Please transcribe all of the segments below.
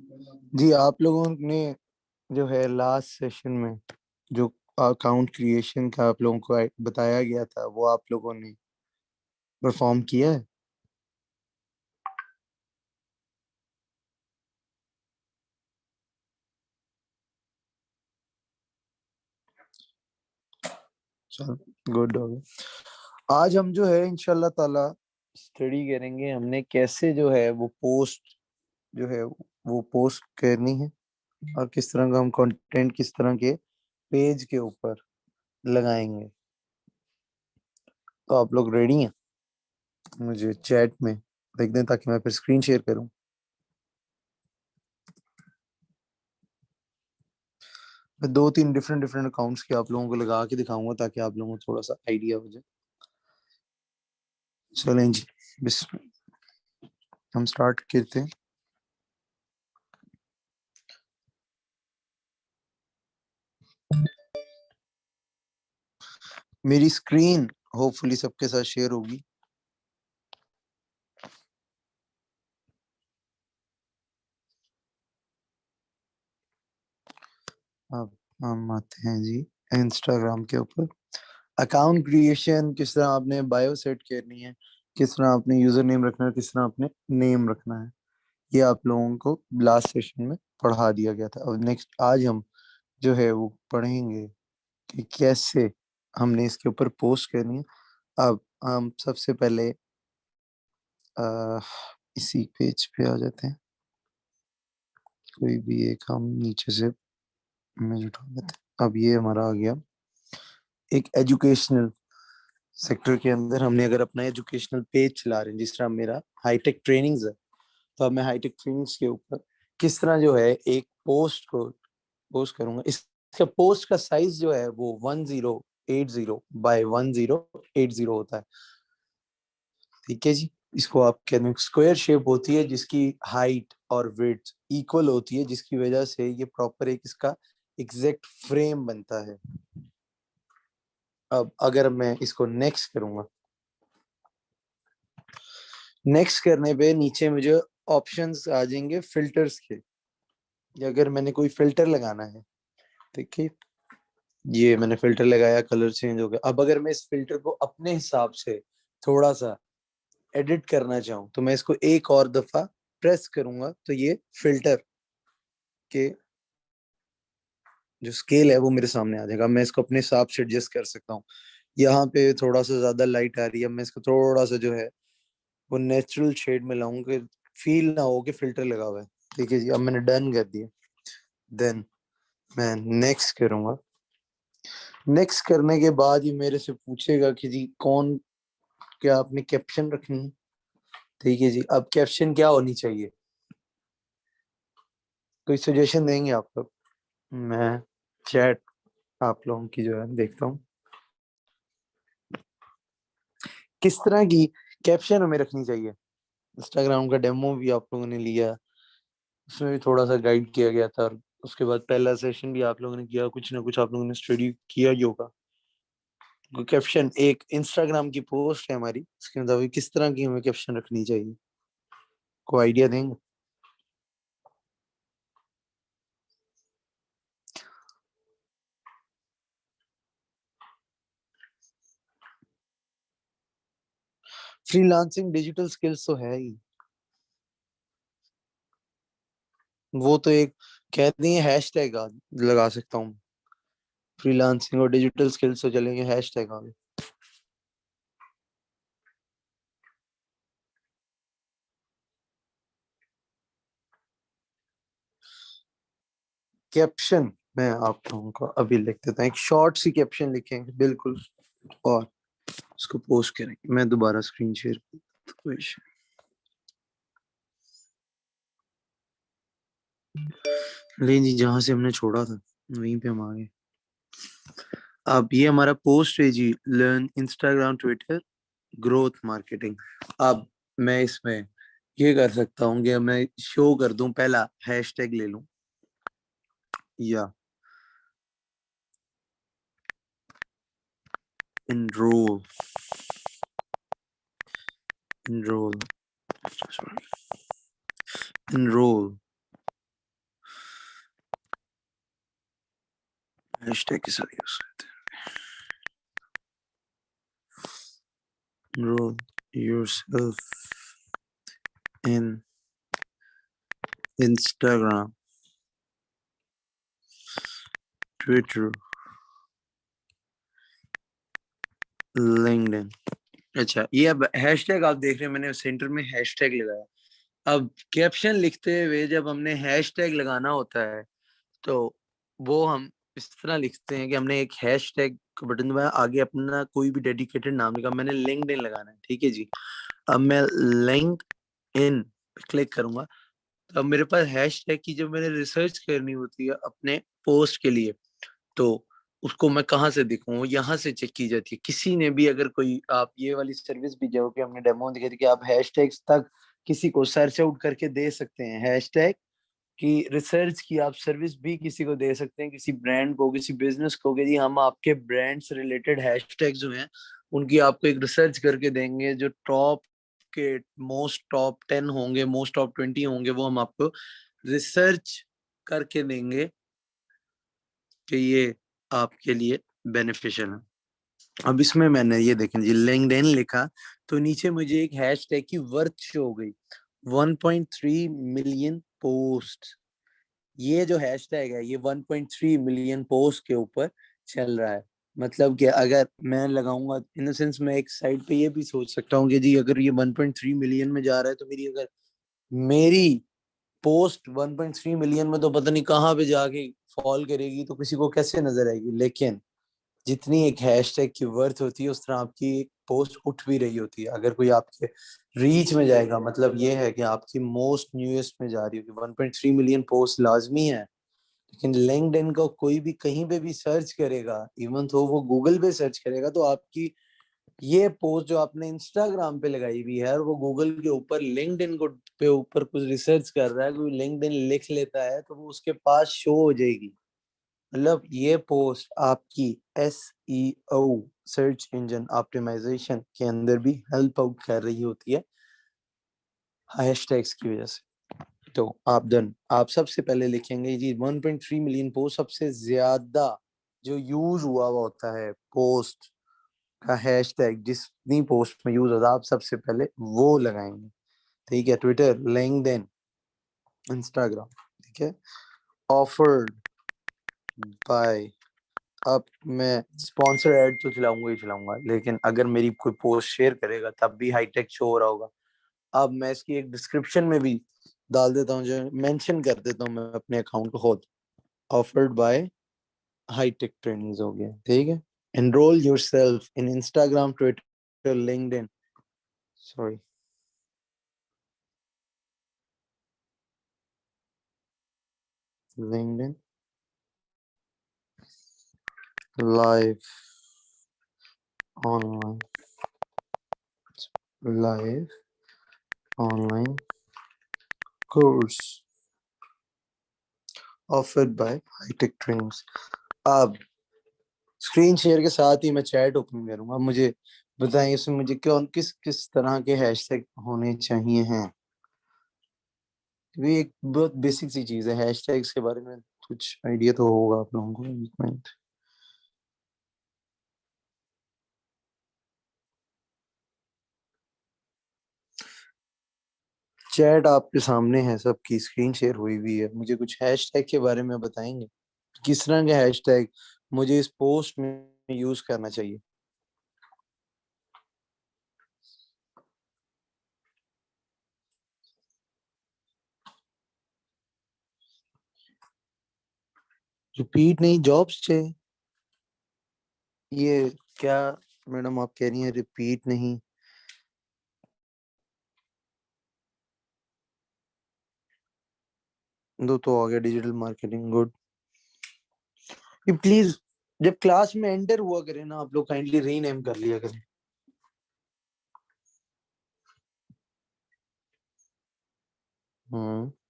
जी, आप लोगों ने जो है लास्ट सेशन में जो अकाउंट क्रिएशन का आप लोगों को बताया गया था, वो आप लोगों ने परफॉर्म किया है? चलो, गुड हो गया। आज हम जो है इंशाल्लाह ताला स्टडी करेंगे हमने कैसे जो है वो पोस्ट जो है वो पोस्ट करनी है, और किस तरह का हम कंटेंट किस तरह के पेज के ऊपर लगाएंगे। तो आप लोग रेडी हैं? मुझे चैट में लिख दें ताकि मैं फिर स्क्रीन शेयर करूं। मैं दो तीन डिफरेंट डिफरेंट अकाउंट्स के आप लोगों को लगा के दिखाऊंगा ताकि आप लोगों को थोड़ा सा आइडिया हो जाए। चलें जी, बिस्मिल्लाह, हम स्टार्ट करते हैं। मेरी स्क्रीन होपफुली सबके साथ शेयर होगी। अब हम आते हैं जी इंस्टाग्राम के ऊपर। अकाउंट क्रिएशन किस तरह आपने बायो सेट करनी है, किस तरह आपने यूजर नेम रखना है, किस तरह आपने नेम रखना है, ये आप लोगों को लास्ट सेशन में पढ़ा दिया गया था। और नेक्स्ट आज हम जो है वो पढ़ेंगे कि कैसे हमने इसके ऊपर पोस्ट करनी है। अब हम सबसे पहले अ, इसी पेज पे आ जाते हैं। कोई भी एक हम नीचे से इमेज उठा लेते हैं। अब ये हमारा आ गया एक एजुकेशनल सेक्टर के अंदर। हमने अगर अपना एजुकेशनल पेज चला रहे हैं, जिस तरह मेरा हाईटेक ट्रेनिंग्स है, तो अब मैं हाईटेक ट्रेनिंग्स के ऊपर किस तरह जो है एक पोस्ट को पोस्ट करूंगा। इसका पोस्ट का साइज जो है वो 1080 बाय 1080 होता है। ठीक है जी। इसको आप कहते हैं स्क्वायर शेप होती है जिसकी हाइट और विड्थ इक्वल होती है, जिसकी वजह से ये प्रॉपर एक इसका एग्जैक्ट फ्रेम बनता है। अब अगर मैं इसको नेक्स्ट करूंगा, नेक्स्ट करने पे नीचे मुझे ऑप्शंस आ जाएंगे फिल्टर्स के, या अगर मैंने कोई फिल्टर लगाना है। देखिए, ये मैंने फिल्टर लगाया, कलर चेंज हो गया। अब अगर मैं इस फिल्टर को अपने हिसाब से थोड़ा सा एडिट करना चाहूँ, तो मैं इसको एक और दफा प्रेस करूंगा तो ये फिल्टर के जो स्केल है वो मेरे सामने आ जाएगा। मैं इसको अपने हिसाब से एडजस्ट कर सकता हूँ। यहाँ पे थोड़ा सा ज्यादा लाइट आ रही है, मैं इसको थोड़ा सा जो है वो नेचुरल शेड में लाऊंगा, फील ना हो कि फिल्टर लगा हुआ है। ठीक है जी, अब मैंने डन कर दिया। देन मैं नेक्स्ट करूंगा। नेक्स्ट करने के बाद ये मेरे से पूछेगा कि जी कौन, क्या आपने कैप्शन रखनी है। ठीक है जी, अब कैप्शन क्या होनी चाहिए, कोई सजेशन देंगे आप लोग? मैं चैट आप लोगों की जो है देखता हूँ किस तरह की कैप्शन हमें रखनी चाहिए। इंस्टाग्राम का डेमो भी आप लोगों ने लिया, उसमें भी थोड़ा सा गाइड किया गया था, और उसके बाद पहला सेशन भी आप लोगों ने किया, कुछ ना कुछ आप लोगों ने स्टडी किया ही होगा। कैप्शन एक इंस्टाग्राम की पोस्ट है हमारी, उसके मुताबिक किस तरह की हमें कैप्शन रखनी चाहिए, कोई आइडिया देंगे? फ्रीलांसिंग डिजिटल स्किल्स तो है ही, वो तो एक कहते हैं हैशटैग लगा सकता हूँ। फ्रीलांसिंग और डिजिटल स्किल्स तो चलेंगे, हैशटैग आगे। कैप्शन मैं आप लोगों को अभी लिख देता हूँ, एक शॉर्ट सी कैप्शन लिखेंगे बिल्कुल, और उसको पोस्ट करेंगे। मैं दोबारा स्क्रीन शेयर, कोई ले जी, जहां से हमने छोड़ा था वहीं पे हम आ गए। अब ये हमारा पोस्ट है जी, learn Instagram Twitter growth marketing. अब मैं इसमें ये कर सकता हूँ कि मैं शो कर दूं, पहला हैशटैग ले लूं, या enroll enroll sorry enroll hashtag के साथ यूज करते हैं। Enroll yourself in Instagram, Twitter, LinkedIn। अच्छा, ये अब हैशटैग आप देख रहे हैं, मैंने सेंटर में हैशटैग लगाया। अब कैप्शन लिखते हुए जब हमने हैशटैग लगाना होता है तो वो हम इस तरह लिखते हैं कि हमने एक हैशटैग का बटन दबाया, आगे अपना कोई भी डेडिकेटेड नाम लिखा। मैंने लिंक्डइन लगाना है, ठीक है जी। अब मैं लिंक्डइन पे क्लिक करूंगा तो अब मेरे पास हैशटैग की जब मैंने रिसर्च करनी होती है अपने पोस्ट के लिए, तो उसको मैं कहाँ से देखूं? वो यहाँ से चेक की जाती है। किसी ने भी अगर कोई, आप ये वाली सर्विस भी जो कि हमने डेमो दिखाई थी कि आप हैशटैग्स तक किसी को सर्च आउट करके दे सकते हैं। हैशटैग की रिसर्च की आप सर्विस भी किसी को दे सकते हैं, किसी ब्रांड को, किसी बिजनेस को, कि जी हम आपके ब्रांड से रिलेटेड हैशटैग जो हैं उनकी आपको एक रिसर्च करके देंगे। जो टॉप के मोस्ट टॉप 10 होंगे, मोस्ट टॉप 20 होंगे, वो हम आपको रिसर्च करके देंगे कि ये आपके लिए बेनिफिशियल है। अब इसमें मैंने ये देखें जी, लिंक्डइन लिखा तो नीचे मुझे एक हैशटैग की वर्थ शो हो गई, 1.3 मिलियन पोस्ट। ये जो हैशटैग है ये 1.3 मिलियन पोस्ट के ऊपर चल रहा है। मतलब कि अगर मैं लगाऊंगा, इन द सेंस मैं एक साइड पे ये भी सोच सकता हूँ कि जी अगर ये 1.3 मिलियन में जा रहा है तो मेरी पोस्ट 1.3 मिलियन में तो पता नहीं कहाँ पे जाके फॉल करेगी, तो किसी को कैसे नजर आएगी। लेकिन जितनी एक हैशटैग की वर्थ होती है उस तरह आपकी एक पोस्ट उठ भी रही होती है। अगर कोई आपके रीच में जाएगा, मतलब ये है कि आपकी मोस्ट न्यूएस्ट में जा रही होगी। 1.3 मिलियन पोस्ट लाजमी है, लेकिन लिंक्डइन को कोई भी कहीं पे भी सर्च करेगा, इवन तो वो गूगल पे सर्च करेगा, तो आपकी ये पोस्ट जो आपने इंस्टाग्राम पे लगाई हुई है और वो गूगल के ऊपर लिंक्डइन को पे ऊपर कुछ रिसर्च कर रहा है, कोई लिंक्डइन लिख लेता है तो वो उसके पास शो हो जाएगी। मतलब ये पोस्ट आपकी SEO, सर्च इंजन ऑप्टिमाइजेशन के अंदर भी हेल्प आउट कर रही होती है हैशटैग्स की वजह से। तो आप सबसे पहले लिखेंगे जी 1.3 मिलियन पोस्ट, सबसे ज्यादा जो यूज हुआ हुआ होता है पोस्ट का हैशटैग, जितनी पोस्ट में यूज होता है आप सबसे पहले वो लगाएंगे। ठीक है, ट्विटर, लिंक्डइन, इंस्टाग्राम। ठीक है, ऑफर्ड बाय। अब मैं स्पॉन्सर ऐड तो चलाऊंगा ही चलाऊंगा, लेकिन अगर मेरी कोई पोस्ट शेयर करेगा तब भी हाईटेक शो हो रहा होगा। अब मैं इसकी एक डिस्क्रिप्शन में भी डाल देता हूँ, जो मेंशन कर देता हूँ मैं अपने अकाउंट को खुद। ऑफर्ड बाय हाईटेक ट्रेनिंग्स हो गया। ठीक है, enrol yourself in Instagram, Twitter, LinkedIn, sorry, LinkedIn live online, live online course offered by hitech trainings. अब स्क्रीन शेयर के साथ ही मैं चैट ओपन करूंगा। मुझे बताएं इसमें मुझे कौन किस किस तरह के हैशटैग होने चाहिए हैं। ये एक बहुत बेसिक सी चीज है, हैशटैग्स के बारे में कुछ आइडिया तो होगा आप लोगों को। एक मिनट, चैट आपके सामने है, सबकी स्क्रीन शेयर हुई हुई है। मुझे कुछ हैशटैग के बारे में बताएंगे, किस तरह के हैशटैग मुझे इस पोस्ट में यूज करना चाहिए। रिपीट नहीं, जॉब्स चाहिए। ये क्या मैडम आप कह रही हैं, रिपीट नहीं? दो तो आ गया, डिजिटल मार्केटिंग, गुड। ये प्लीज जब क्लास में एंटर हुआ करे ना, आप लोग काइंडली रीनेम कर लिया करें।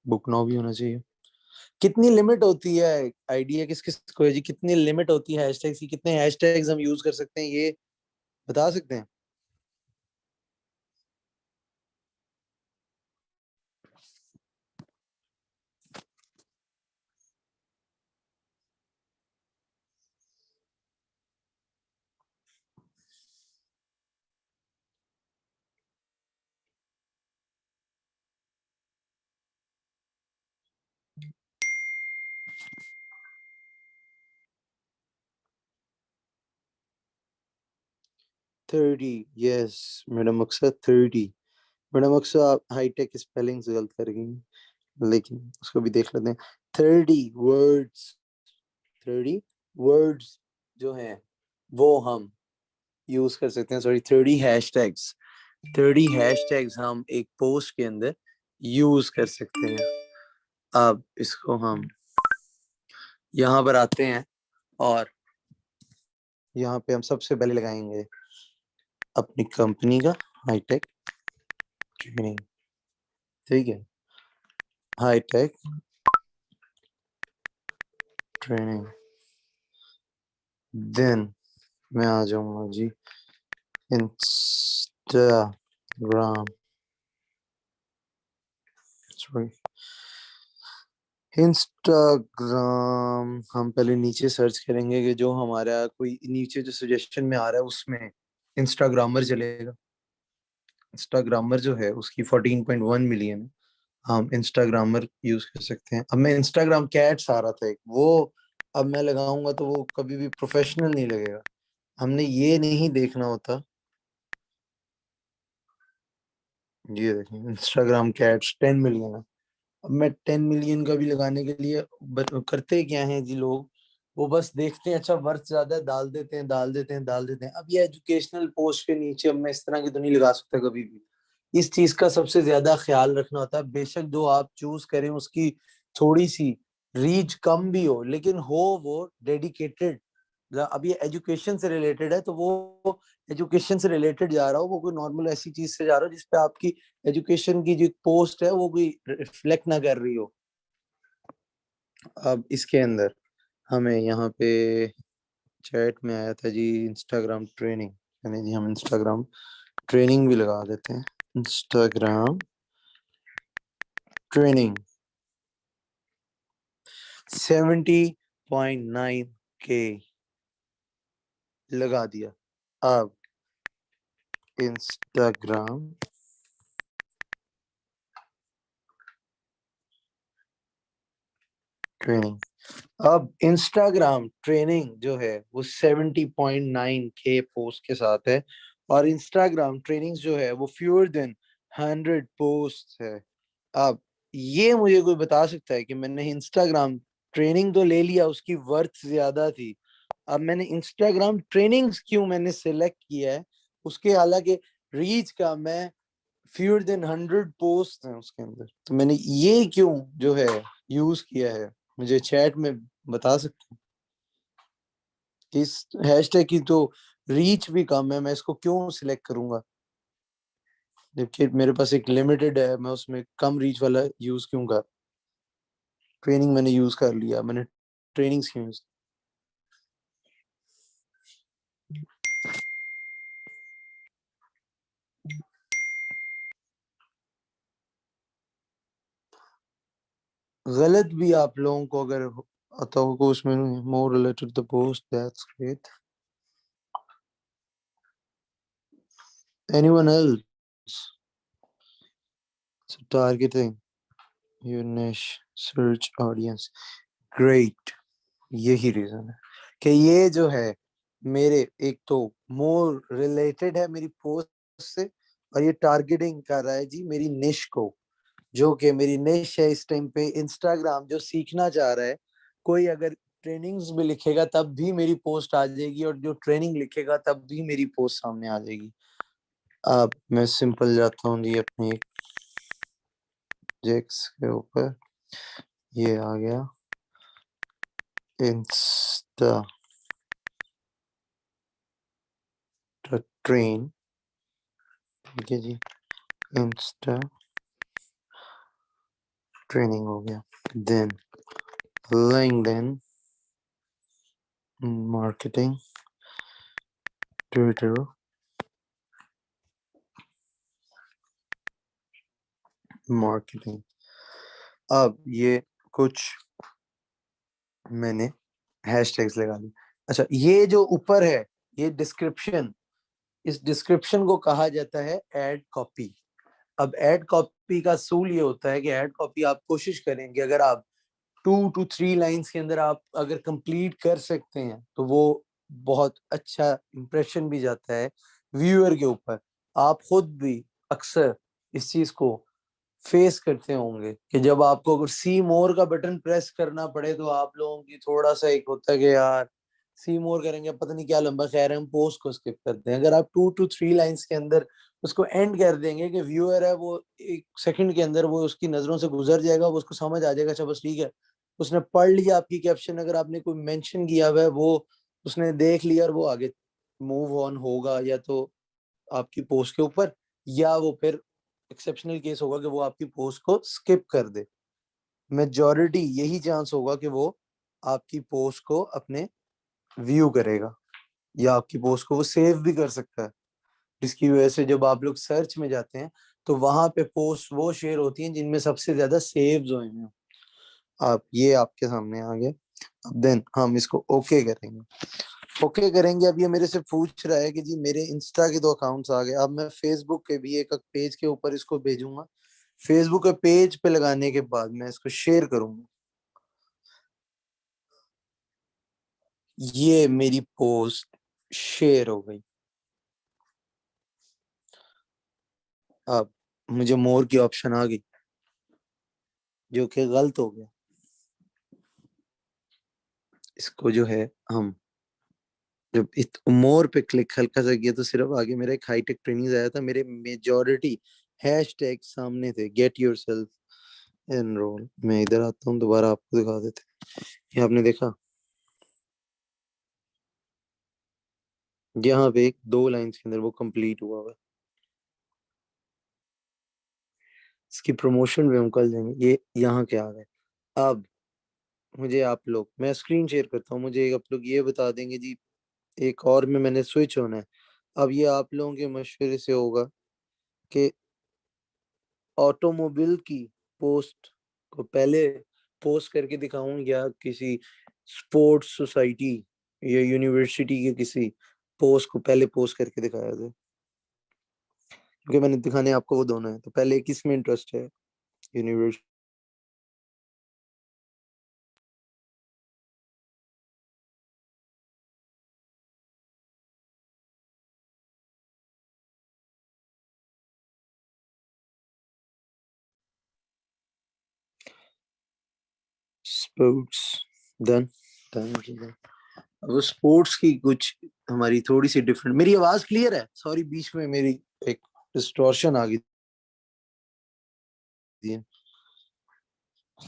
बुक नाउ भी होना चाहिए। कितनी लिमिट होती है, आइडिया किस किस को है जी, कितनी लिमिट होती है हैशटैग्स की? कितने हैशटैग्स हम यूज कर सकते हैं, ये बता सकते हैं? 30, यस मैडम अक्सर 30। मैडम अक्सर आप हाईटेक स्पेलिंग्स गलत कर गई हैं, लेकिन उसको भी देख लेते हैं। 30 वर्ड्स, 30 वर्ड्स जो हैं वो हम यूज कर सकते हैं। सॉरी, 30 हैशटैग्स, 30 हैशटैग्स हम एक पोस्ट के अंदर यूज कर सकते हैं। अब इसको हम यहाँ पर आते हैं और यहाँ पे हम सबसे पहले लगाएंगे अपनी कंपनी का हाईटेक ट्रेनिंग। ठीक है, हाईटेक ट्रेनिंग। देन मैं आ जाऊंगा जी इंस्टाग्राम, सॉरी इंस्टाग्राम। हम पहले नीचे सर्च करेंगे कि जो हमारा कोई नीचे जो सजेशन में आ रहा है उसमें इंस्टाग्रामर चलेगा। इंस्टाग्रामर जो है उसकी 14.1 मिलियन है, हम इंस्टाग्रामर यूज कर सकते हैं। अब मैं इंस्टाग्राम कैट्स आ रहा था एक, वो अब मैं लगाऊंगा तो वो कभी भी प्रोफेशनल नहीं लगेगा। हमने ये नहीं देखना होता। ये देखें इंस्टाग्राम कैट्स 10 मिलियन है। अब मैं 10 मिलियन का भी लगाने के लिए करते क्या है जी लोग, वो बस देखते हैं अच्छा वर्थ ज्यादा है, डाल देते हैं डाल देते हैं डाल देते हैं। अब ये एजुकेशनल पोस्ट के नीचे अब मैं इस तरह की तो नहीं लगा सकता कभी भी। इस चीज का सबसे ज्यादा ख्याल रखना होता है। बेशक जो आप चूज करें उसकी थोड़ी सी रीच कम भी हो, लेकिन हो वो डेडिकेटेड। अब ये एजुकेशन से रिलेटेड है तो वो एजुकेशन से रिलेटेड जा रहा हो, वो कोई नॉर्मल ऐसी चीज से जा रहा हो जिसपे आपकी एजुकेशन की जो पोस्ट है वो कोई रिफ्लेक्ट ना कर रही हो। अब इसके अंदर हमें यहाँ पे चैट में आया था जी इंस्टाग्राम ट्रेनिंग, यानी जी हम इंस्टाग्राम ट्रेनिंग भी लगा देते हैं। इंस्टाग्राम ट्रेनिंग 70.9K लगा दिया। अब इंस्टाग्राम ट्रेनिंग, अब इंस्टाग्राम ट्रेनिंग जो है वो 70.9K पोस्ट के साथ है, और इंस्टाग्राम ट्रेनिंग जो है वो फ्यूअर देन 100 पोस्ट है। अब ये मुझे कोई बता सकता है कि मैंने इंस्टाग्राम ट्रेनिंग तो ले लिया, उसकी वर्थ ज्यादा थी, अब मैंने इंस्टाग्राम ट्रेनिंग्स क्यों मैंने सेलेक्ट किया है, उसके हालांकि रीच का मैं फ्यूअर देन 100 पोस्ट हैं उसके अंदर, तो मैंने ये क्यों जो है यूज किया है, मुझे चैट में बता सकते हैं। इस हैशटैग की तो रीच भी कम है, मैं इसको क्यों सिलेक्ट करूंगा, जबकि मेरे पास एक लिमिटेड है, मैं उसमें कम रीच वाला यूज क्यों कर। ट्रेनिंग मैंने यूज कर लिया, मैंने ट्रेनिंग्स क्यों यूज। गलत भी आप लोगों को अगर आता होगा उसमें, more related the post, that's great. Anyone else targeting your निश सर्च ऑडियंस, ग्रेट। यही रीजन है कि ये जो है मेरे एक तो मोर रिलेटेड है मेरी पोस्ट से, और ये टारगेटिंग कर रहा है जी मेरी निश को, जो कि मेरी निश है इस टाइम पे। इंस्टाग्राम जो सीखना चाह रहा है, कोई अगर ट्रेनिंग्स भी लिखेगा तब भी मेरी पोस्ट आ जाएगी, और जो ट्रेनिंग लिखेगा तब भी मेरी पोस्ट सामने आ जाएगी। अब मैं सिंपल जाता हूँ जी अपनी जेक्स के ऊपर, ये आ गया इंस्टा ट्रेन, ठीक है जी, इंस्टा ट्रेनिंग हो गया। Then LinkedIn marketing, Twitter marketing. अब ये कुछ मैंने हैशटैग्स लगा दी। अच्छा, ये जो ऊपर है ये डिस्क्रिप्शन, इस डिस्क्रिप्शन को कहा जाता है एड कॉपी। अब एड कॉपी का सूल ये होता है कि एड कॉपी आप कोशिश करेंगे, अगर आप 2 to 3 लाइंस के अंदर आप अगर कंप्लीट कर सकते हैं तो वो बहुत अच्छा इंप्रेशन भी जाता है व्यूअर के ऊपर। आप खुद भी अक्सर इस चीज को फेस करते होंगे कि जब आपको अगर सी मोर का बटन प्रेस करना पड़े तो आप लोगों की थोड़ा सा एक होता है कि यार सी मोर करेंगे पता नहीं क्या लंबा, खैर हम पोस्ट को स्किप करते हैं। अगर आप 2 to 3 लाइंस के अंदर उसको एंड कर देंगे कि व्यूअर है वो 1 सेकंड के अंदर वो उसकी नजरों से गुजर जाएगा, वो उसको समझ आ जाएगा, अच्छा बस ठीक है, उसने पढ़ लिया आपकी कैप्शन, अगर आपने कोई मेंशन किया हुआ है वो उसने देख लिया और वो आगे मूव ऑन होगा, या तो आपकी पोस्ट के ऊपर, या वो फिर एक्सेप्शनल केस होगा कि वो आपकी पोस्ट को स्किप कर दे। मेजॉरिटी यही चांस होगा कि वो आपकी पोस्ट को अपने व्यू करेगा या आपकी पोस्ट को वो सेव भी कर सकता है, जिसकी वजह से जब आप लोग सर्च में जाते हैं तो वहां पे पोस्ट वो शेयर होती हैं जिनमें सबसे ज्यादा सेव्स हुए हैं। आप ये आपके सामने आ गए। अब देन हम इसको ओके करेंगे। ओके करेंगे। अब ये मेरे से पूछ रहा है कि जी मेरे इंस्टा के 2 अकाउंट्स आ गए, अब मैं फेसबुक के भी एक पेज के ऊपर इसको भेजूंगा। फेसबुक के पेज पे लगाने के बाद मैं इसको शेयर करूंगा। ये मेरी पोस्ट शेयर हो गई। अब मुझे मोर की ऑप्शन आ गई जो कि गलत हो गया। इसको जो है हम जब इत मोर पे क्लिक हल्का सा किया तो सिर्फ आगे मेरा एक हाईटेक ट्रेनिंग आया था, मेरे मेजॉरिटी हैशटैग सामने थे, गेट योरसेल्फ एनरोल। मैं इधर आता हूँ, दोबारा आपको दिखा देते हैं। ये आपने देखा, यहाँ पे एक 2 लाइन्स के अंदर वो कंप्लीट हुआ हुआ है। इसकी प्रमोशन भी हम कर देंगे। ये यहाँ के आ गए। अब मुझे आप लोग, मैं स्क्रीन शेयर करता हूँ, मुझे आप लोग ये बता देंगे जी एक और में मैंने स्विच होना है। अब ये आप लोगों के मशवरे से होगा कि ऑटोमोबाइल की पोस्ट को पहले पोस्ट करके दिखाऊं या किसी स्पोर्ट्स सोसाइटी या यूनिवर्सिटी के किसी पोस्ट को पहले पोस्ट करके दिखाया जाए, क्योंकि मैंने दिखाने आपको वो दोनों है। तो पहले किस में इंटरेस्ट है? यूनिवर्सिटी। स्पोर्ट्स। डन। डन। वो स्पोर्ट्स की कुछ हमारी थोड़ी सी डिफरेंट। मेरी आवाज क्लियर है? सॉरी बीच में मेरी एक डिस्टॉर्शन आ गई थी।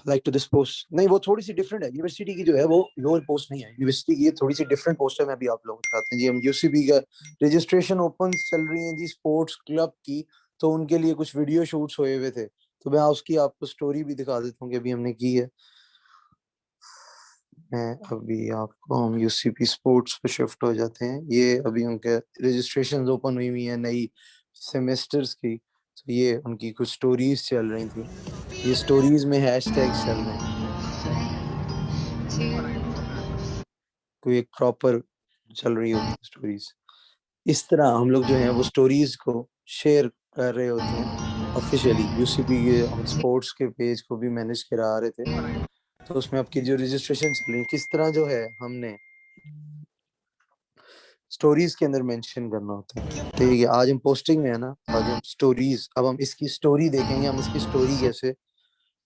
लाइक टू दिस पोस्ट नहीं, वो थोड़ी सी डिफरेंट है। यूनिवर्सिटी की जो है वो लोअर पोस्ट नहीं है, यूनिवर्सिटी की ये थोड़ी सी डिफरेंट पोस्ट है। मैं अभी आप लोगों को दिखाते हैं जी। हम यूसीबी का रजिस्ट्रेशन ओपन चल रही है जी स्पोर्ट्स क्लब की, तो उनके लिए कुछ वीडियो शूट्स हुए हुए थे, तो मैं उसकी आपको स्टोरी भी दिखा देता हूँ कि अभी हमने की है। मैं अभी आपको, हम यूसीपी स्पोर्ट्स पे शिफ्ट हो जाते हैं। ये अभी उनके रजिस्ट्रेशन ओपन हुई हुई है नई सेमेस्टर्स की, तो ये उनकी कुछ स्टोरीज चल रही थी। ये स्टोरीज में हैशटैग्स चल रहे हैं, कोई एक प्रॉपर चल रही होती है स्टोरीज। इस तरह हम लोग जो हैं वो स्टोरीज को शेयर कर रहे होते हैं ऑफिशियली। यूसीपी के हम स्पोर्ट्स के पेज को भी मैनेज करा रहे थे, तो उसमें आपकी जो रजिस्ट्रेशन चल रही है किस तरह जो है हमने स्टोरीज के अंदर मेंशन करना होता है। ठीक है, आज हम पोस्टिंग में है ना, आज हम स्टोरीज, अब हम इसकी स्टोरी देखेंगे, हम इसकी स्टोरी कैसे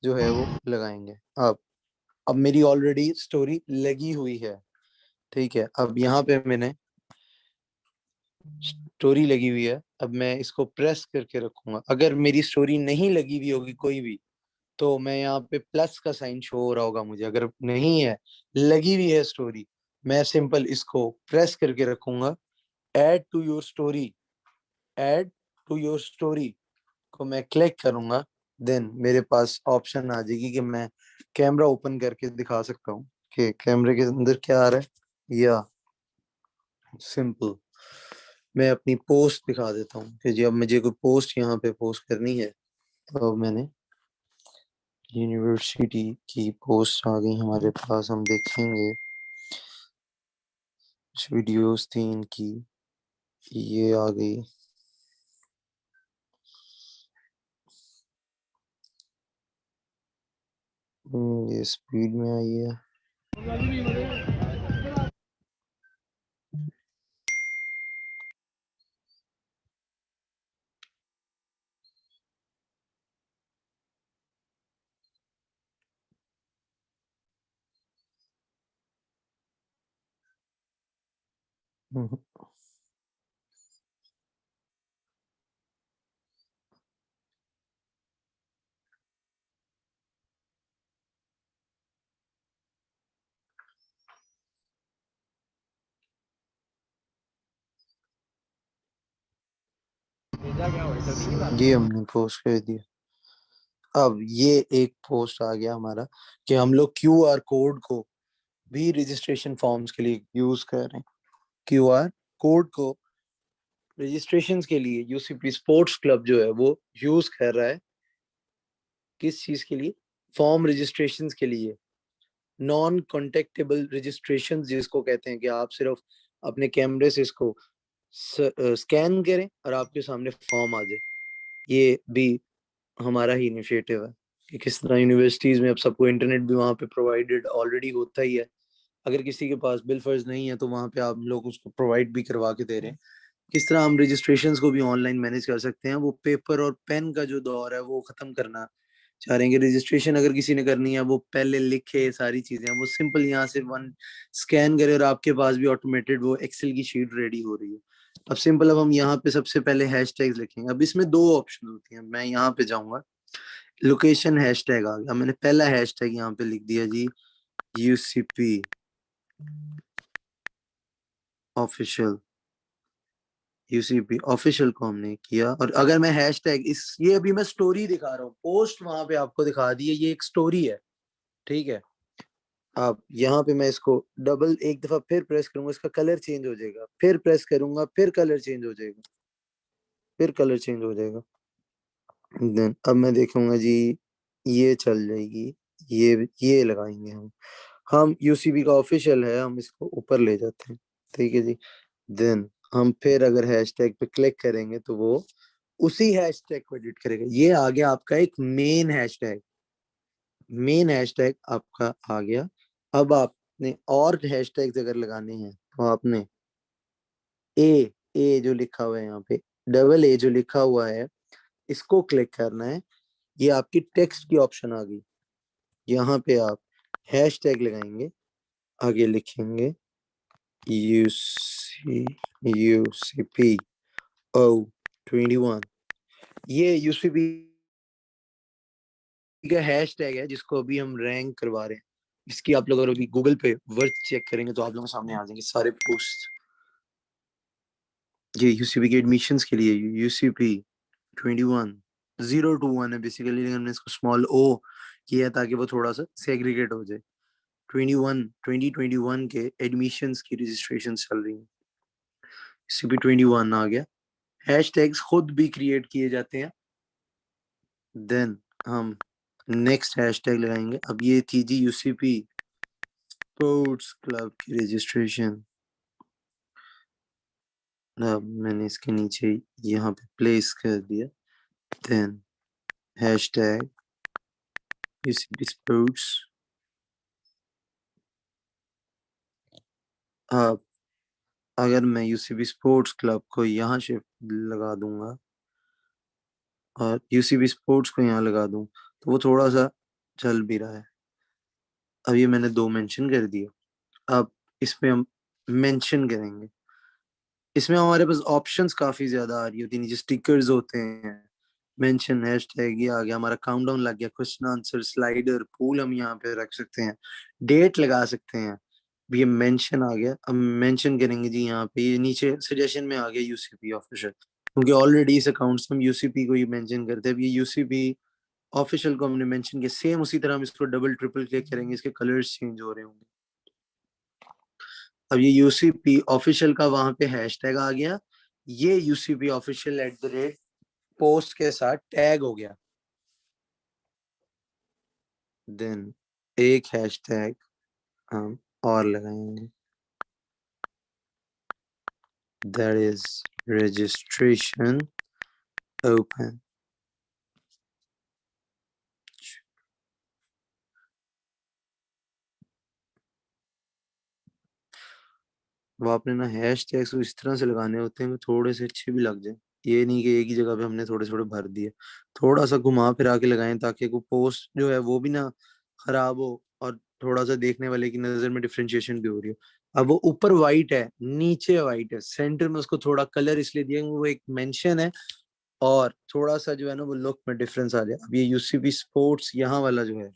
जो है वो लगाएंगे। अब मेरी ऑलरेडी स्टोरी लगी हुई है। ठीक है, अब यहाँ पे मैंने स्टोरी लगी हुई है। अब मैं इसको प्रेस करके रखूंगा। अगर मेरी स्टोरी नहीं लगी हुई होगी कोई भी, तो मैं यहाँ पे प्लस का साइन शो हो रहा होगा मुझे। अगर नहीं है, लगी हुई है स्टोरी, मैं सिंपल इसको प्रेस करके रखूंगा। Add to your story, add to your story को मैं क्लिक करूंगा। देन मेरे पास ऑप्शन आ जाएगी कि मैं कैमरा ओपन करके दिखा सकता हूँ कि कैमरे के अंदर क्या आ रहा है, या सिंपल मैं अपनी पोस्ट दिखा देता हूँ कि जी अब मुझे कोई पोस्ट यहाँ पे पोस्ट करनी है। तो अब मैंने यूनिवर्सिटी की पोस्ट आ गई हमारे पास, हम देखेंगे कुछ वीडियोस थी इनकी, ये आ गई। ये स्पीड में आई है। ये हमने पोस्ट कर दिया। अब ये एक पोस्ट आ गया हमारा कि हम लोग क्यूआर कोड को भी रजिस्ट्रेशन फॉर्म्स के लिए यूज कर रहे हैं। क्यूआर कोड को रजिस्ट्रेशन के लिए यूसीपी स्पोर्ट्स क्लब जो है वो यूज कर रहा है। किस चीज के लिए? फॉर्म रजिस्ट्रेशन के लिए। नॉन कॉन्टेक्टेबल रजिस्ट्रेशन जिसको कहते हैं कि आप सिर्फ अपने कैमरे से इसको स्कैन करें और आपके सामने फॉर्म आ जाए। ये भी हमारा ही इनिशिएटिव है कि किस तरह यूनिवर्सिटीज में अब सबको इंटरनेट भी वहाँ पे प्रोवाइडेड ऑलरेडी होता ही है। अगर किसी के पास बिल फर्ज नहीं है तो वहाँ पे आप लोग उसको प्रोवाइड भी करवा के दे रहे हैं। किस तरह हम रजिस्ट्रेशंस को भी ऑनलाइन मैनेज कर सकते हैं। वो पेपर और पेन का जो दौर है वो खत्म करना चाह रहे हैं कि रजिस्ट्रेशन अगर किसी ने करनी है वो पहले लिखे सारी चीजें, वो सिंपल यहाँ से वन स्कैन करे और आपके पास भी ऑटोमेटेड वो एक्सेल की शीट रेडी हो रही है। अब सिंपल, अब हम यहाँ पे सबसे पहले हैशटैग्स लिखेंगे। अब इसमें दो ऑप्शन होती हैं, मैं यहाँ पे जाऊंगा, लोकेशन हैशटैग आ गया, मैंने पहला हैशटैग यहाँ पे लिख दिया जी, यूसीपी ऑफिशियल। यूसीपी ऑफिशियल को हमने किया। और अगर मैं हैशटैग इस, ये अभी मैं स्टोरी दिखा रहा हूँ, पोस्ट वहां पे आपको दिखा दी है, ये एक स्टोरी है, ठीक है। अब यहाँ पे मैं इसको डबल एक दफा फिर प्रेस करूंगा, इसका कलर चेंज हो जाएगा, फिर प्रेस करूंगा, फिर कलर चेंज हो जाएगा, फिर कलर चेंज हो जाएगा। देन अब मैं देखूंगा जी, ये चल जाएगी, ये लगाएंगे हम यूसीबी का ऑफिशियल है, हम इसको ऊपर ले जाते हैं, ठीक है जी। देन हम फिर अगर हैशटैग पे क्लिक करेंगे तो वो उसी हैशटैग को एडिट करेगा। ये आ गया आपका एक मेन हैशटैग, मेन हैशटैग आपका आ गया। अब आपने और हैशटैग्स अगर लगाने हैं तो आपने ए जो लिखा हुआ है यहाँ पे, डबल ए जो लिखा हुआ है, इसको क्लिक करना है। ये आपकी टेक्स्ट की ऑप्शन आ गई। यहाँ पे आप हैशटैग लगाएंगे, आगे लिखेंगे यूसी यूसीपी ओ 21। ये यूसीपी का हैशटैग है जिसको अभी हम रैंक करवा रहे हैं। इसकी आप लोग अगर अभी गूगल पे वर्ड चेक करेंगे तो आप लोगों के सामने आ जाएंगे सारे पोस्ट। ये यूसीपी के एडमिशंस के लिए यूसीपी 21 021 है बेसिकली, लेकिन हमने इसको स्मॉल ओ किया है ताकि वो थोड़ा सा सेग्रीगेट हो जाए। 2021 के एडमिशंस की रजिस्ट्रेशन चल रही है। यूसीपी 21 आ गया। हैशटैग्स खुद भी क्रिएट किए जाते हैं। देन हम नेक्स्ट हैशटैग लगाएंगे। अब ये थी जी यूसीपी स्पोर्ट्स क्लब की रजिस्ट्रेशन। अब मैंने इसके नीचे यहाँ पे प्लेस कर दिया। Then hashtag UCP sports. अब अगर मैं यूसीपी स्पोर्ट्स क्लब को यहाँ शिफ्ट लगा दूंगा और यूसीपी स्पोर्ट्स को यहाँ लगा दूं तो वो थोड़ा सा चल भी रहा है। अब ये मैंने दो मेंशन कर दिया। अब इसमें हम मेंशन करेंगे। इसमें हमारे पास ऑप्शंस काफी ज्यादा आ रही होती हैं, जैसे स्टिकर्स होते हैं, मेंशन, हैशटैग, ये आ गया हमारा, काउंटडाउन लग गया, क्वेश्चन आंसर, स्लाइडर, पूल हम यहाँ पे रख सकते हैं, डेट लगा सकते हैं। अब ये मेंशन आ गया। अब मेंशन करेंगे जी यहाँ पे, ये नीचे सजेशन में आ गया यूसीपी ऑफिशियल, क्योंकि ऑलरेडी इस अकाउंट से हम यूसीपी को ही मेंशन करते हैं। अब ये यूसीपी ऑफिशियल को हमने मेंशन किया, सेम उसी तरह हम इसको डबल ट्रिपल क्लिक करेंगे, इसके कलर्स चेंज हो रहे होंगे। अब ये यूसीपी ऑफिशियल का वहां पे हैशटैग आ गया, ये यूसीपी ऑफिशियल @ पोस्ट के साथ टैग हो गया। देन एक हैशटैग हम और लगाएंगे, दैट इज रजिस्ट्रेशन ओपन। वो आपने ना हैश टैग्स इस तरह से लगाने होते हैं कि थोड़े से अच्छे भी लग जाए। ये नहीं कि एक ही जगह पे हमने थोड़े थोड़े भर दिए, थोड़ा सा घुमा फिरा के लगाएं ताकि वो पोस्ट जो है वो भी ना खराब हो, और थोड़ा सा देखने वाले की नजर में डिफरेंशिएशन भी हो रही हो। अब वो ऊपर वाइट है, नीचे वाइट है, सेंटर में उसको थोड़ा कलर इसलिए दिया कि वो एक मेंशन है, और थोड़ा सा जो है ना वो लुक में डिफरेंस आ जाए। अब ये यूसीबी स्पोर्ट्स यहाँ वाला जो है,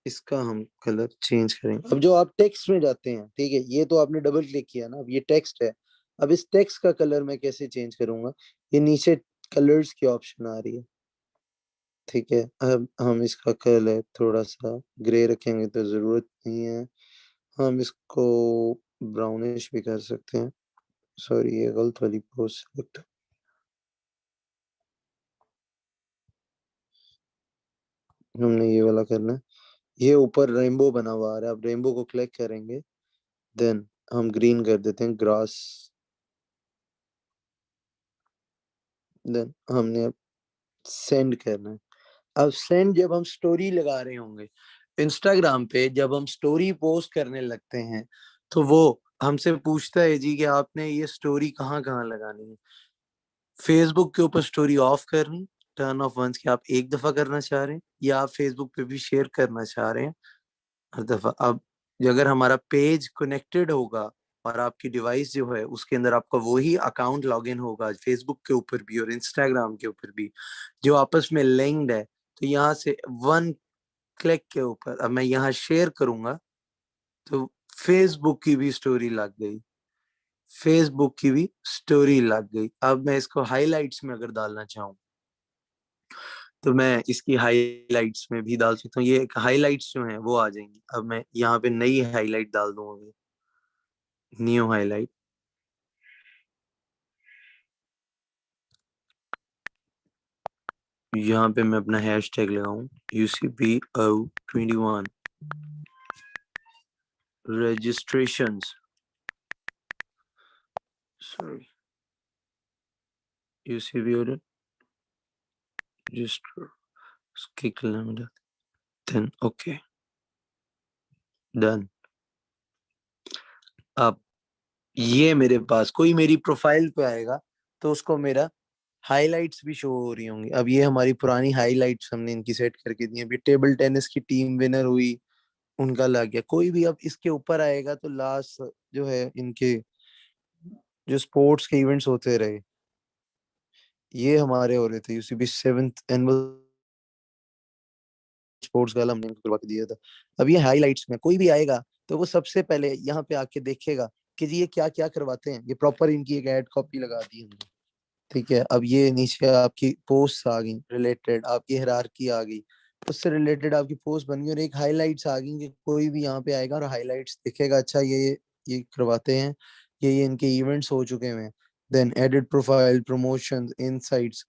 इसका हम कलर चेंज करेंगे। अब जो आप टेक्स्ट में जाते हैं, ठीक है, ये तो आपने डबल क्लिक किया ना, अब ये टेक्स्ट है। अब इस टेक्स्ट का कलर मैं कैसे चेंज करूंगा? ये नीचे कलर्स की ऑप्शन आ रही है, ठीक है। अब हम इसका कलर थोड़ा सा ग्रे रखेंगे तो जरूरत नहीं है, हम इसको ब्राउनिश भी कर सकते हैं। सॉरी, ये गलत वाली पोस्ट सेलेक्ट, हमने ये वाला करना है। ये ऊपर रेनबो बना हुआ आ रहा है, अब रेनबो को क्लिक करेंगे, देन हम ग्रीन कर देते हैं, ग्रास। देन हमने अब सेंड करना है। अब सेंड जब हम स्टोरी लगा रहे होंगे इंस्टाग्राम पे, जब हम स्टोरी पोस्ट करने लगते हैं, तो वो हमसे पूछता है जी कि आपने ये स्टोरी कहाँ कहाँ लगानी है। फेसबुक के ऊपर स्टोरी ऑफ करनी, टर्न ऑफ वंस की आप एक दफा करना चाह रहे हैं, या आप फेसबुक पे भी शेयर करना चाह रहे हैं हर दफा। अब अगर हमारा पेज कनेक्टेड होगा और आपकी डिवाइस जो है उसके अंदर आपका वही अकाउंट लॉगिन होगा, फेसबुक के ऊपर भी और इंस्टाग्राम के ऊपर भी, जो आपस में लिंक्ड है, तो यहाँ से वन क्लिक के ऊपर अब मैं यहाँ शेयर करूंगा तो फेसबुक की भी स्टोरी लग गई, फेसबुक की भी स्टोरी लग गई। अब मैं इसको हाइलाइट्स में अगर डालना चाहूँ तो मैं इसकी हाइलाइट्स में भी डाल सकता हूँ, ये हाइलाइट्स जो हैं वो आ जाएंगी। अब मैं यहाँ पे नई हाइलाइट डाल दूंगा, न्यू हाईलाइट। यहाँ पे मैं अपना हैश टैग लगाऊं, UCPO21 registrations, sorry, UCPO register, उसकी किलोमीटर, then okay, done। अब ये मेरे पास कोई मेरी प्रोफाइल पे आएगा तो उसको मेरा हाइलाइट्स भी शो हो रही होंगी। अब ये हमारी पुरानी हाइलाइट्स हमने इनकी सेट करके दी। अभी टेबल टेनिस की टीम विनर हुई, उनका लग गया। कोई भी अब इसके ऊपर आएगा तो लास्ट जो है इनके जो स्पोर्ट्स के इवेंट्स होते रहे, ये हमारे हो रहे थे, यूसीबी 7th एनुअल स्पोर्ट्स गाला हमने इनको करवा के दिया था। अब ये हाइलाइट्स में कोई भी आएगा तो वो सबसे पहले यहाँ पे आके देखेगा कि जी ये क्या क्या करवाते हैं। ये प्रॉपर इनकी एक एड कॉपी लगा दी हमने, ठीक है। अब ये नीचे आपकी पोस्ट आ गई रिलेटेड, आपकी हायरार्की आ गई, उससे रिलेटेड आपकी पोस्ट बन गई, और एक हाइलाइट्स आ गई कि कोई भी यहाँ पे आएगा और हाइलाइट्स दिखेगा, अच्छा ये करवाते हैं, ये इनके इवेंट्स हो चुके हैं। Then edit profile, promotion, insights,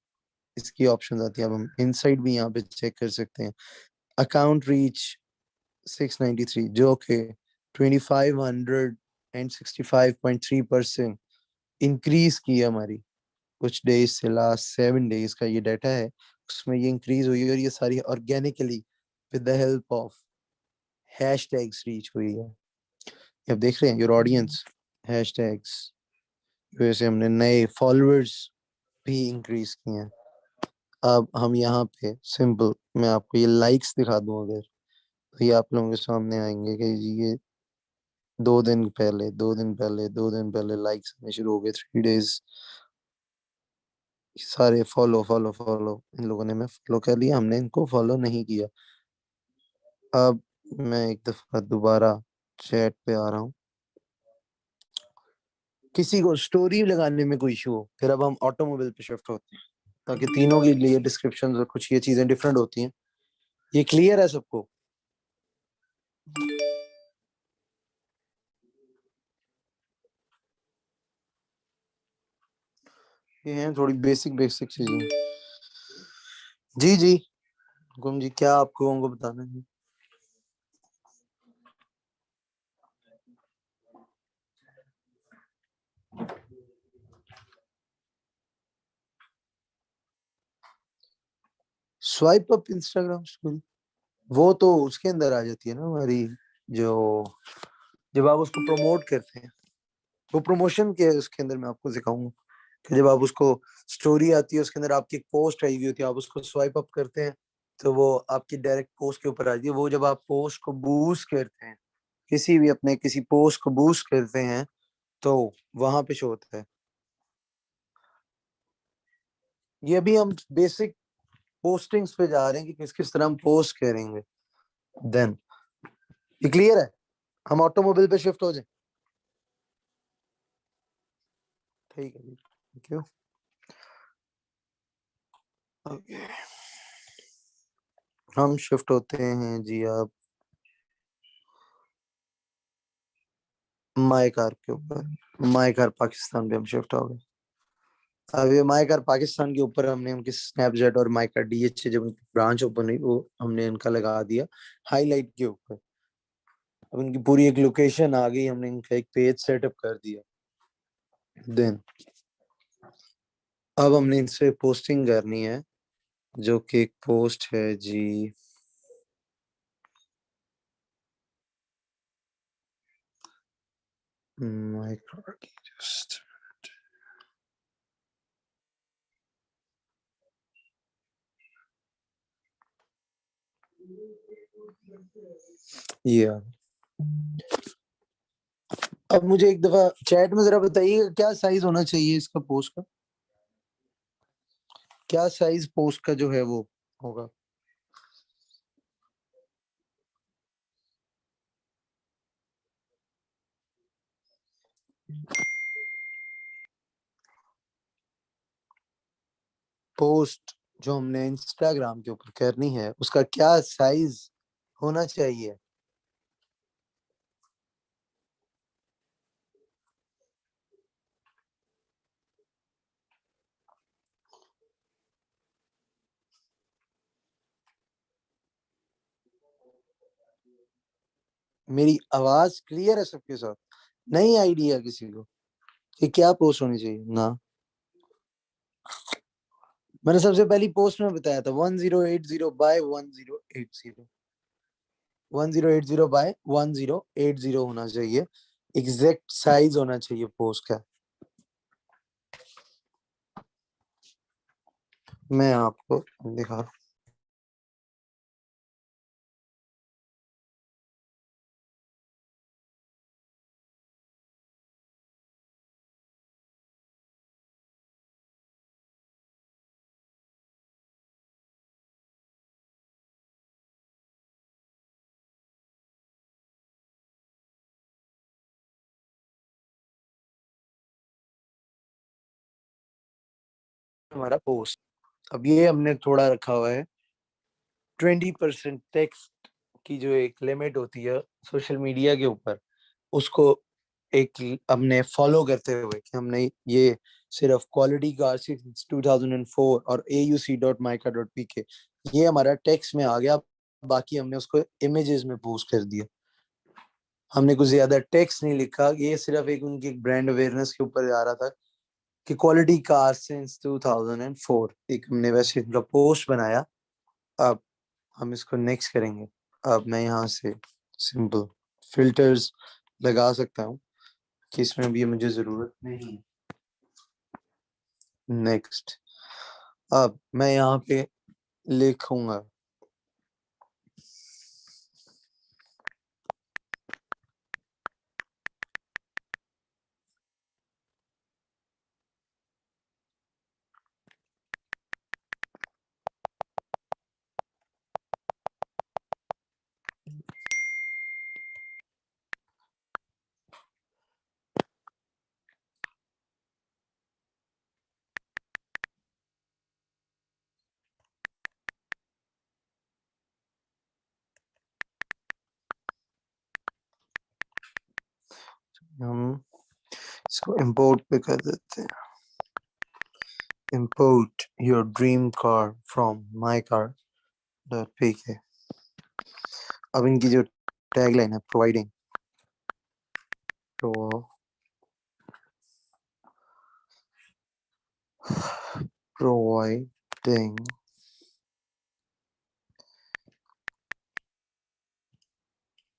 इसकी ऑप्शन आती है। अब हम इनसाइट भी यहाँ पे चेक कर सकते हैं। अकाउंट रीच 693, जो कि 2565.3% इंक्रीज की है हमारी कुछ डेज से। लास्ट 7 डेज का ये डाटा है, उसमें ये इंक्रीज हुई है, और ये सारी organically with the help of hash tags reach हुई है। अब देख रहे हैं योर ऑडियंस हैश टैग्स, वैसे हमने नए फॉलोअर्स भी इंक्रीज किए हैं। अब हम यहाँ पे सिंपल मैं आपको ये लाइक्स दिखा दूं अगर, तो ये आप लोगों के सामने आएंगे कि जी ये 2 दिन पहले लाइक्स आने शुरू हो गए, 3 डेज। सारे फॉलो फॉलो फॉलो, इन लोगों ने मैं फॉलो कर लिया, हमने इनको फॉलो नहीं किया। अब मैं एक दफा दोबारा चैट पे आ रहा हूँ। किसी को स्टोरी लगाने में कोई इशू हो, फिर अब हम ऑटोमोबाइल पे शिफ्ट होते हैं, ताकि तीनों के लिए डिस्क्रिप्शन और कुछ ये चीजें डिफरेंट होती हैं। ये क्लियर है सबको? ये हैं थोड़ी बेसिक बेसिक चीजें। जी जी, हुकुम जी, क्या आपको उनको बताना है? स्वाइप अप इंस्टाग्राम स्टोरी, वो तो उसके अंदर आ जाती है ना हमारी, जो जब आप उसको प्रमोट करते हैं। वो प्रमोशन के उसके अंदर मैं आपको सिखाऊंगा कि जब आप उसको स्टोरी आती है उसके अंदर आपकी एक पोस्ट आई हुई होती है, आप उसको स्वाइप अप करते हैं तो वो आपकी डायरेक्ट पोस्ट के ऊपर आ जाती है। वो जब आप पोस्ट को बूस्ट करते हैं, किसी भी अपने किसी पोस्ट को बूस्ट करते हैं तो वहां पे शो होता है। ये अभी हम बेसिक पोस्टिंग्स पे जा रहे हैं कि किस किस तरह हम पोस्ट करेंगे। देन ये क्लियर है, हम ऑटोमोबाइल पे शिफ्ट हो जाए। ठीक है जी, थैंक यू। ओके, हम शिफ्ट होते हैं जी आप माई कार के ऊपर। माई कार पाकिस्तान पे हम शिफ्ट हो गए। अब ये माई कार पाकिस्तान के ऊपर हमने उनकी स्नैपचैट और माई कार डीएच जब उनकी ब्रांच ओपन हुई वो हमने इनका लगा दिया हाईलाइट के ऊपर। अब इनकी पूरी एक लोकेशन आ गई, हमने इनका एक पेज सेटअप कर दिया। देन अब हमने इनसे पोस्टिंग करनी है, जो कि एक पोस्ट है जी। माई कार की जस्ट ये अब मुझे एक दफा चैट में जरा बताइए क्या साइज होना चाहिए इसका पोस्ट का, क्या साइज पोस्ट का जो है वो होगा। पोस्ट जो हमने इंस्टाग्राम के ऊपर करनी है उसका क्या साइज होना चाहिए। मेरी आवाज क्लियर है सबके साथ? नहीं आइडिया किसी को कि क्या पोस्ट होनी चाहिए ना? मैंने सबसे पहली पोस्ट में बताया था 1080 बाय 1080, 1080 बाय 1080 होना चाहिए। एग्जैक्ट साइज होना चाहिए पोस्ट का। मैं आपको दिखा रहा हूं हमारा पोस्ट। अब ये हमने थोड़ा रखा हुआ है 20% टेक्स्ट की जो एक लिमिट होती है सोशल मीडिया के ऊपर, उसको एक हमने फॉलो करते हुए कि हमने ये सिर्फ क्वालिटी का सिंस 2004 और auc.mica.pk ये हमारा टेक्स्ट में आ गया। बाकी हमने उसको इमेजेस में पोस्ट कर दिया। हमने कुछ ज्यादा टेक्स्ट नहीं लिखा, ये सिर्फ एक उनकी एक ब्रांड अवेयरनेस के ऊपर आ रहा था कि क्वालिटी कार सिंस 2004। एक हमने वैसे इनका पोस्ट बनाया। अब हम इसको नेक्स्ट करेंगे। अब मैं यहाँ से सिंपल फिल्टर्स लगा सकता हूँ कि इसमें भी मुझे जरूरत नहीं। नेक्स्ट, अब मैं यहाँ पे लिखूंगा हम इसको इंपोर्ट पे कर देते हैं। Import your dream car from my car dot P के। अब इनकी जो टैगलाइन है प्रोवाइडिंग providing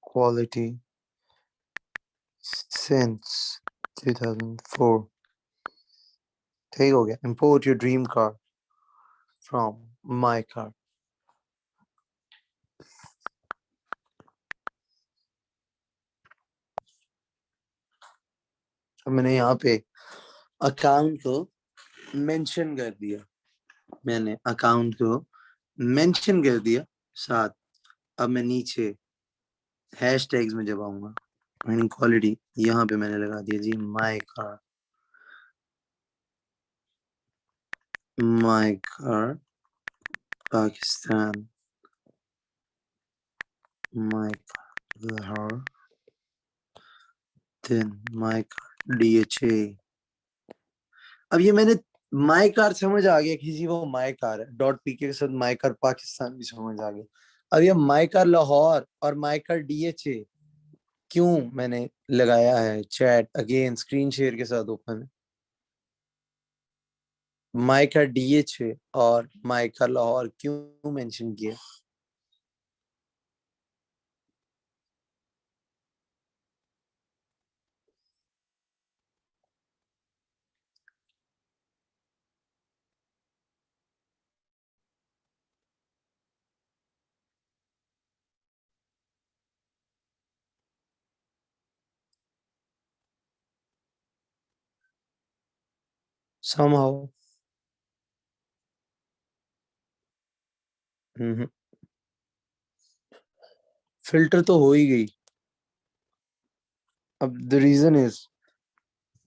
quality since 2004 ठीक हो गया। import your dream car from my car। अब मैंने यहाँ पे अकाउंट को मेंशन कर दिया, मैंने अकाउंट को मेंशन कर दिया साथ। अब मैं नीचे हैशटैग्स में जब आऊंगा, क्वालिटी यहाँ पे मैंने लगा दिया जी my car, my car Pakistan, my car Lahore, then my car DHA। अब ये मैंने माय कार समझ आ गया कि जी वो माय कार है, .pk के साथ माय कार पाकिस्तान भी समझ आ गया। अब ये माय कार लाहौर और माय कार DHA क्यों मैंने लगाया है? चैट अगेन स्क्रीन शेयर के साथ ओपन है। माय कार DHA और माय कार लाहौर क्यों मेंशन किया? somehow फिल्टर तो हो ही गई। अब द रीजन इज,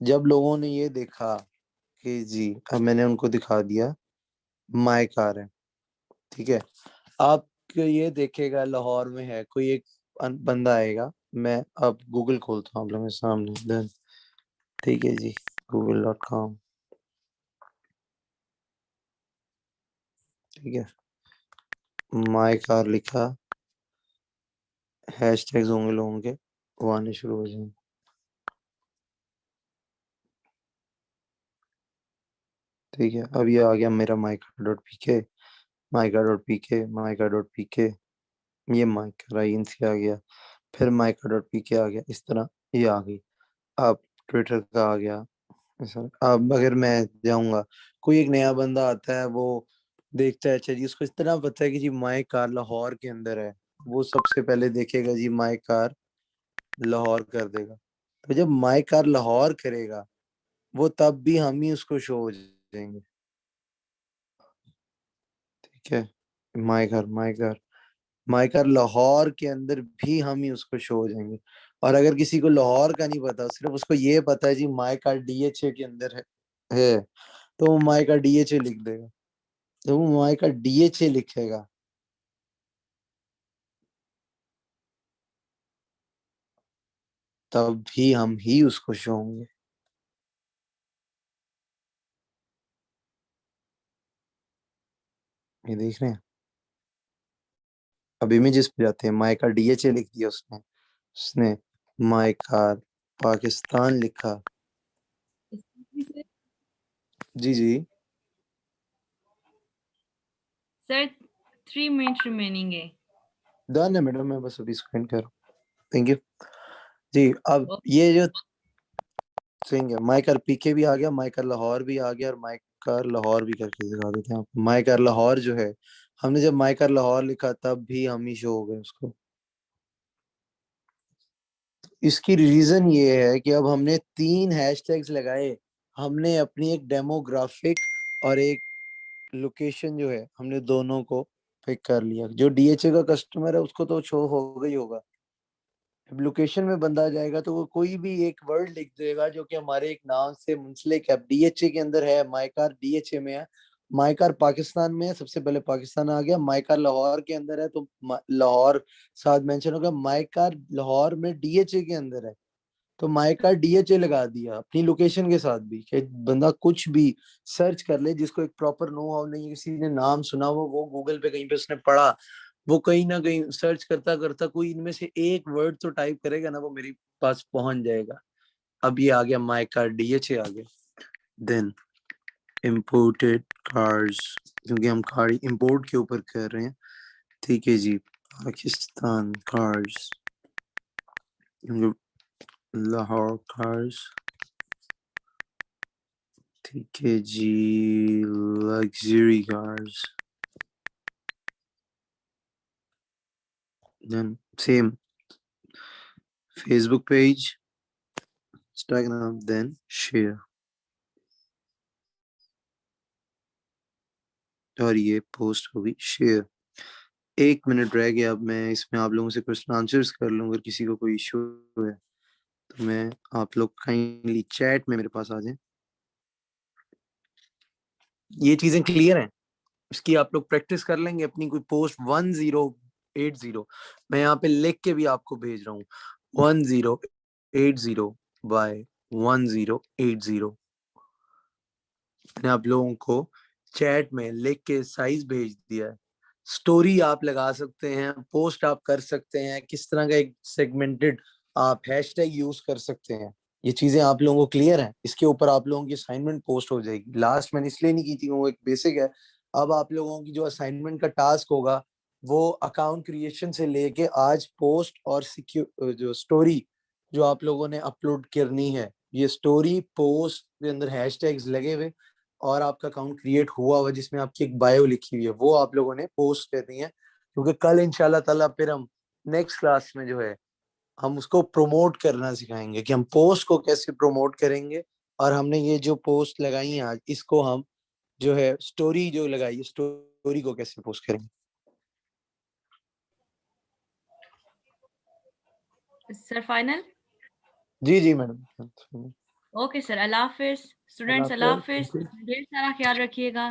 जब लोगों ने ये देखा कि जी, अब मैंने उनको दिखा दिया माय कार है, ठीक है। आप ये देखेगा लाहौर में है कोई एक बंदा आएगा, मैं अब गूगल खोलता हूँ आप लोगों के सामने देन, ठीक है जी, google.com, ठीक है। माय कार लिखा, हैशटैग्स होंगे लोगों के, वो आने शुरू हो जाएंगे। ठीक है, अब ये आ गया मेरा mycar.pk, mycar.pk, mycar.pk, ये mycar INC आ गया, फिर mycar.pk आ गया, इस तरह ये आ गई। अब ट्विटर का आ गया ऐसा। अब अगर मैं जाऊंगा, कोई एक नया बंदा आता है, वो देखता है, अच्छा जी उसको इस तरह पता है कि जी माय कार लाहौर के अंदर है, वो सबसे पहले देखेगा जी माय कार लाहौर कर देगा। तो जब माय कार लाहौर करेगा, वो तब भी हम ही उसको शो हो जाएंगे, ठीक है। माय कार लाहौर के अंदर भी हम ही उसको शो हो जाएंगे। और अगर किसी को लाहौर का नहीं पता, सिर्फ उसको ये पता है जी माय कार DHA के अंदर है, तो वो माय कार DHA लिख देगा। तो वो माय कार DHA लिखेगा, तब भी हम ही उसको शो होंगे। ये देख रहे हैं? अब इमेजेस पे जाते हैं, माय कार DHA लिख दिया उसने, माय कार पाकिस्तान लिखा। जी जी, सर 3 मिनट रिमेनिंग है। डन है मैडम, मैं बस अभी स्क्रीन कर, थैंक यू जी। अब ये जो सिंह है, माइकर PK भी आ गया, माइकर लाहौर भी आ गया, और माइकर लाहौर भी करके दिखा देते हैं आपको। माइकर लाहौर जो है, हमने जब माइकर लाहौर लिखा तब भी हम ही शो हो गए उसको। इसकी रीजन ये है कि अब हमने 3 हैशटैग्स लगाए, हमने अपनी एक डेमोग्राफिक और एक लोकेशन जो है, हमने दोनों को पिक कर लिया। जो DHA का कस्टमर है उसको तो शो होगा ही होगा। जब लोकेशन में बंदा जाएगा तो वो कोई भी एक वर्ड लिख देगा जो कि हमारे एक नाम से मुंसलिक है, DHA के अंदर है, माइकार DHA में है, माइकार पाकिस्तान में है, सबसे पहले पाकिस्तान आ गया, माइकार लाहौर के अंदर है तो लाहौर साथ मेंशन होगा, माइकार लाहौर में DHA के अंदर है तो माइकार DHA लगा दिया अपनी लोकेशन के साथ भी, कि बंदा कुछ भी सर्च कर ले, जिसको एक प्रॉपर नो हाउ नहीं है, किसी ने नाम सुना वो गूगल पे कहीं पे उसने पढ़ा, वो कहीं ना कहीं सर्च करता करता कोई इनमें से एक वर्ड तो टाइप करेगा ना, वो मेरे पास पहुंच जाएगा। अब ये आ गया माइकार DHA आ गया। देन इम्पोर्टेड कार्स, क्योंकि हम कार इंपोर्ट के ऊपर कर रहे हैं, ठीक है जी। पाकिस्तान कार्स, लाहौर कार्स, ठीक है जी, luxury cars. Then same Facebook page, Instagram, then share. और ये पोस्ट होगी शेयर। 1 मिनट रह गया, अब मैं इसमें आप लोगों से क्वेश्चन आंसर्स कर लूँ, अगर किसी को कोई इशू है तो मैं आप लोग काइंडली चैट में मेरे पास आ जाएं। ये चीजें क्लियर हैं, इसकी आप लोग प्रैक्टिस कर लेंगे अपनी कोई पोस्ट 1080। मैं यहाँ पे लिख के भी आपको भेज रहा हूँ 1080 बाय 1080। मैंने आप लोगों को चैट में लिख के साइज भेज दिया है। स्टोरी आप लगा सकते हैं, पोस्ट आप कर सकते हैं, किस तरह का एक सेगमेंटेड आप हैशटैग यूज कर सकते हैं। ये चीजें आप लोगों को क्लियर हैं, इसके ऊपर आप लोगों की असाइनमेंट पोस्ट हो जाएगी। लास्ट मैंने इसलिए नहीं की थी, वो एक बेसिक है। अब आप लोगों की जो असाइनमेंट का टास्क होगा वो अकाउंट क्रिएशन से लेके आज पोस्ट और सिक्योर जो स्टोरी जो आप लोगों ने अपलोड करनी है, ये स्टोरी पोस्ट के अंदर हैशटैग्स लगे हुए और आपका अकाउंट क्रिएट हुआ हुआ जिसमें आपकी एक बायो लिखी हुई है, वो आप लोगों ने पोस्ट करनी है। क्योंकि कल इंशाल्लाह ताला फिर हम नेक्स्ट क्लास में जो है हम उसको प्रमोट करना सिखाएंगे कि हम पोस्ट को कैसे प्रमोट करेंगे। और हमने ये जो पोस्ट लगाई है आज, इसको हम जो है स्टोरी जो लगाई है, स्टोरी को कैसे पोस्ट करेंगे। Sir final? जी जी मैडम। ओके सर, अल्लाह हाफिज स्टूडेंट्स, अल्लाह हाफिज, ढेर सारा ख्याल रखिएगा।